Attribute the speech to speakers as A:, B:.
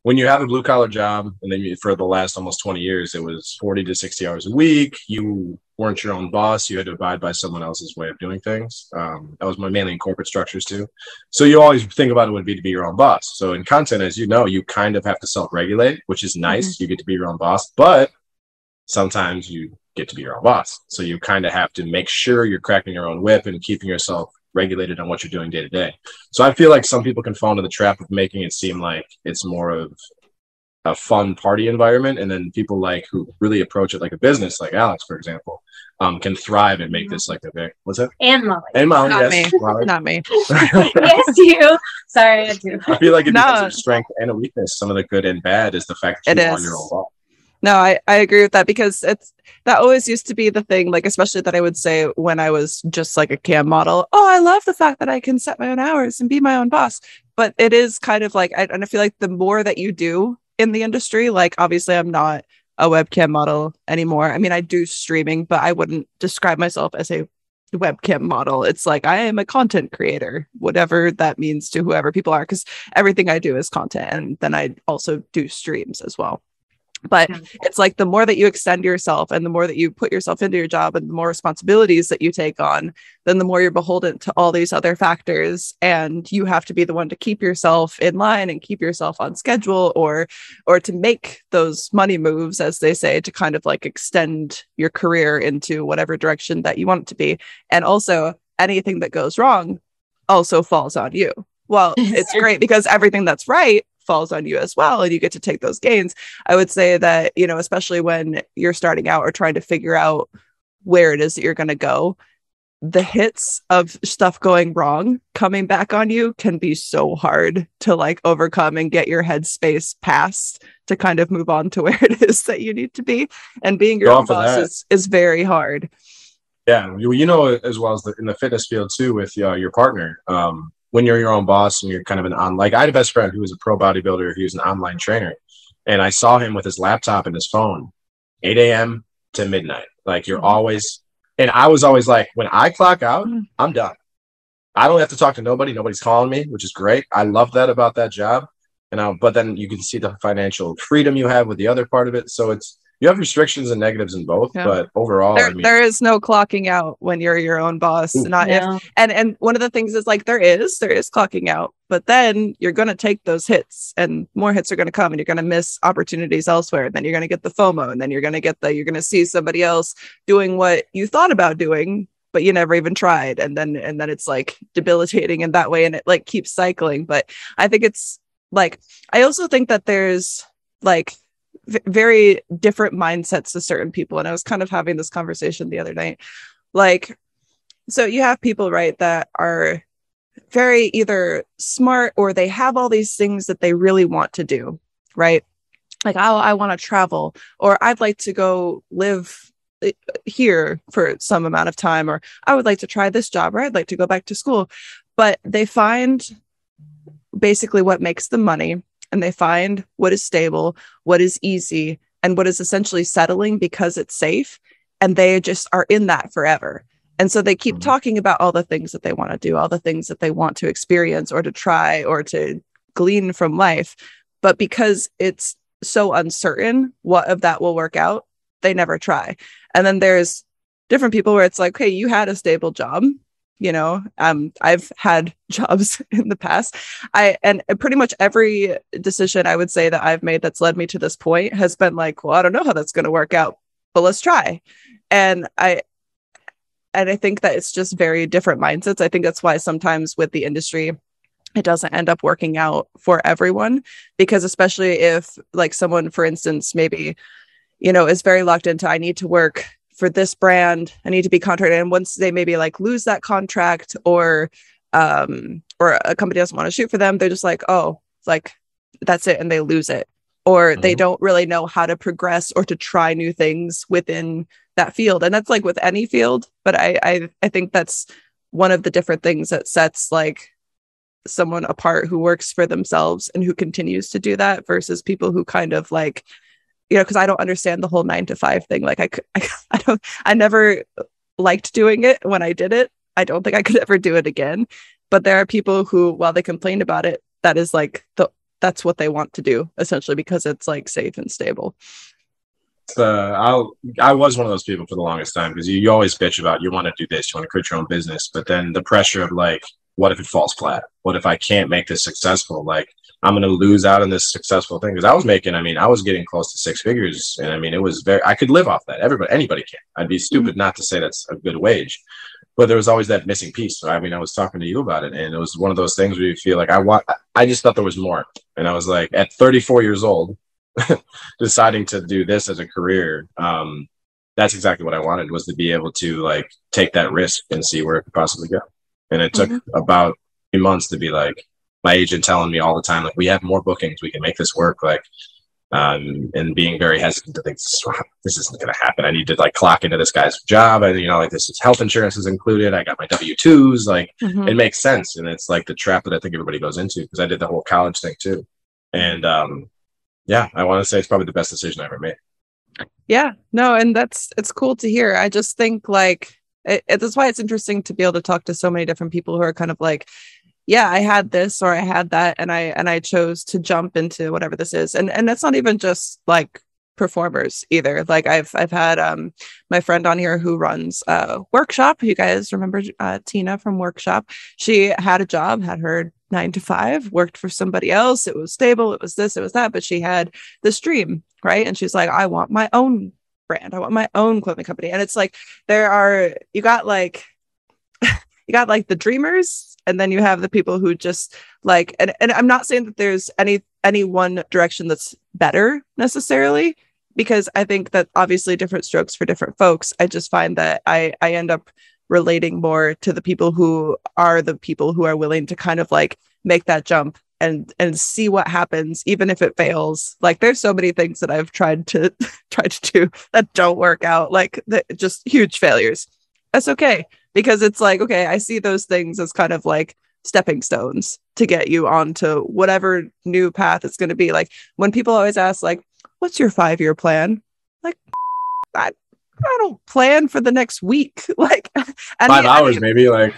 A: when you have a blue collar job, and then for the last almost 20 years, it was 40 to 60 hours a week. You weren't your own boss. You had to abide by someone else's way of doing things. That was mainly in corporate structures too. So you always think about it would be to be your own boss. So in content, as you know, you kind of have to self-regulate, which is nice. Mm-hmm. You get to be your own boss, but sometimes you get to be your own boss. So you kind of have to make sure you're cracking your own whip and keeping yourself regulated on what you're doing day to day. So I feel like some people can fall into the trap of making it seem like it's more of a fun party environment. And then people like who really approach it like a business, like Alex, for example, can thrive and make this like a big, what's that?
B: And Molly.
A: And Molly,
C: not
A: yes.
C: Me.
A: Molly.
C: Not me.
B: Yes, you. Sorry, I do.
A: I feel like it becomes a strength and a weakness. Some of the good and bad is the fact that you are your own boss.
C: No, I agree with that, because that always used to be the thing, like, especially that I would say when I was just like a cam model. Oh, I love the fact that I can set my own hours and be my own boss. But it is kind of like, and I feel like the more that you do in the industry, like, obviously I'm not a webcam model anymore. I mean, I do streaming, but I wouldn't describe myself as a webcam model. It's like, I am a content creator, whatever that means to whoever people are, because everything I do is content. And then I also do streams as well. But it's like the more that you extend yourself and the more that you put yourself into your job and the more responsibilities that you take on, then the more you're beholden to all these other factors. And you have to be the one to keep yourself in line and keep yourself on schedule, or to make those money moves, as they say, to kind of like extend your career into whatever direction that you want it to be. And also anything that goes wrong also falls on you. Well, it's great because everything that's right falls on you as well, and you get to take those gains. I would say that, you know, especially when you're starting out or trying to figure out where it is that you're going to go, the hits of stuff going wrong coming back on you can be so hard to like overcome and get your headspace past to kind of move on to where it is that you need to be. And being your own boss is very hard.
A: Yeah, you know, as well as in the fitness field too, with your partner. When you're your own boss and you're kind of like I had a best friend who was a pro bodybuilder. He was an online trainer, and I saw him with his laptop and his phone, 8 a.m. to midnight. Like you're always, and I was always like, when I clock out, I'm done. I don't have to talk to nobody. Nobody's calling me, which is great. I love that about that job. But then you can see the financial freedom you have with the other part of it. So you have restrictions and negatives in both, but overall,
C: there is no clocking out when you're your own boss. And one of the things is like, there is clocking out, but then you're going to take those hits and more hits are going to come and you're going to miss opportunities elsewhere. And then you're going to get the FOMO, and then you're going to see somebody else doing what you thought about doing, but you never even tried. And then it's like debilitating in that way. And it like keeps cycling. But I think it's like, I also think that there's like very different mindsets to certain people. And I was kind of having this conversation the other night. Like, so you have people, right, that are very either smart or they have all these things that they really want to do, right? Like, I want to travel, or I'd like to go live here for some amount of time, or I would like to try this job, or I'd like to go back to school. But they find basically what makes them money, and they find what is stable, what is easy, and what is essentially settling because it's safe. And they just are in that forever. And so they keep talking about all the things that they want to do, all the things that they want to experience or to try or to glean from life. But because it's so uncertain what of that will work out, they never try. And then there's different people where it's like, hey, you had a stable job. You know, I've had jobs in the past. And pretty much every decision I would say that I've made that's led me to this point has been like, well, I don't know how that's going to work out, but let's try. And I think that it's just very different mindsets. I think that's why sometimes with the industry, it doesn't end up working out for everyone, because especially if like someone, for instance, maybe, you know, is very locked into, I need to work for this brand, I need to be contracted. And once they maybe like lose that contract, or a company doesn't want to shoot for them, they're just like, oh, like that's it. And they lose it. Or they don't really know how to progress or to try new things within that field. And that's like with any field. But I think that's one of the different things that sets like someone apart who works for themselves and who continues to do that versus people who kind of like, you know, because I don't understand the whole 9-to-5 thing. Like I never liked doing it when I did it. I don't think I could ever do it again. But there are people who, while they complain about it, that is like that's what they want to do, essentially, because it's like safe and stable.
A: I was one of those people for the longest time, because you always bitch about you want to do this, you want to create your own business, but then the pressure of like, what if it falls flat? What if I can't make this successful? Like, I'm going to lose out on this successful thing. Because I was making, I was getting close to 6 figures, and it was I could live off that. Anybody can. I'd be stupid not to say that's a good wage, but there was always that missing piece. So, I was talking to you about it, and it was one of those things where you feel like I just thought there was more. And I was like, at 34 years old, deciding to do this as a career, that's exactly what I wanted, was to be able to like take that risk and see where it could possibly go. And it took about 3 months to be like, my agent telling me all the time, like, we have more bookings, we can make this work, like, and being very hesitant to think this isn't going to happen. I need to like clock into this guy's job, and like, this is health insurance is included, I got my W-2s, like, it makes sense. And it's like the trap that I think everybody goes into, because I did the whole college thing too. And yeah, I want to say it's probably the best decision I ever made.
C: Yeah, no, and it's cool to hear. I just think like that's why it's interesting to be able to talk to so many different people who are kind of like, yeah, I had this or I had that, and I chose to jump into whatever this is. And that's not even just like performers either. Like I've had my friend on here who runs Workshop. You guys remember Tina from Workshop? She had a job, had her 9 to 5, worked for somebody else. It was stable. It was this, it was that, but she had this dream, right? And she's like, I want my own brand. I want my own clothing company. And it's like, you got like the dreamers, and then you have the people who just like, and I'm not saying that there's any one direction that's better necessarily, because I think that obviously different strokes for different folks. I just find that I end up relating more to the people who are willing to kind of like make that jump and see what happens, even if it fails. Like there's so many things that I've tried to do that don't work out, like just huge failures. That's okay, because it's like, okay, I see those things as kind of like stepping stones to get you onto whatever new path it's going to be. Like when people always ask like, what's your 5-year plan? Like, I don't plan for the next week. Like
A: 5 hours, maybe, like.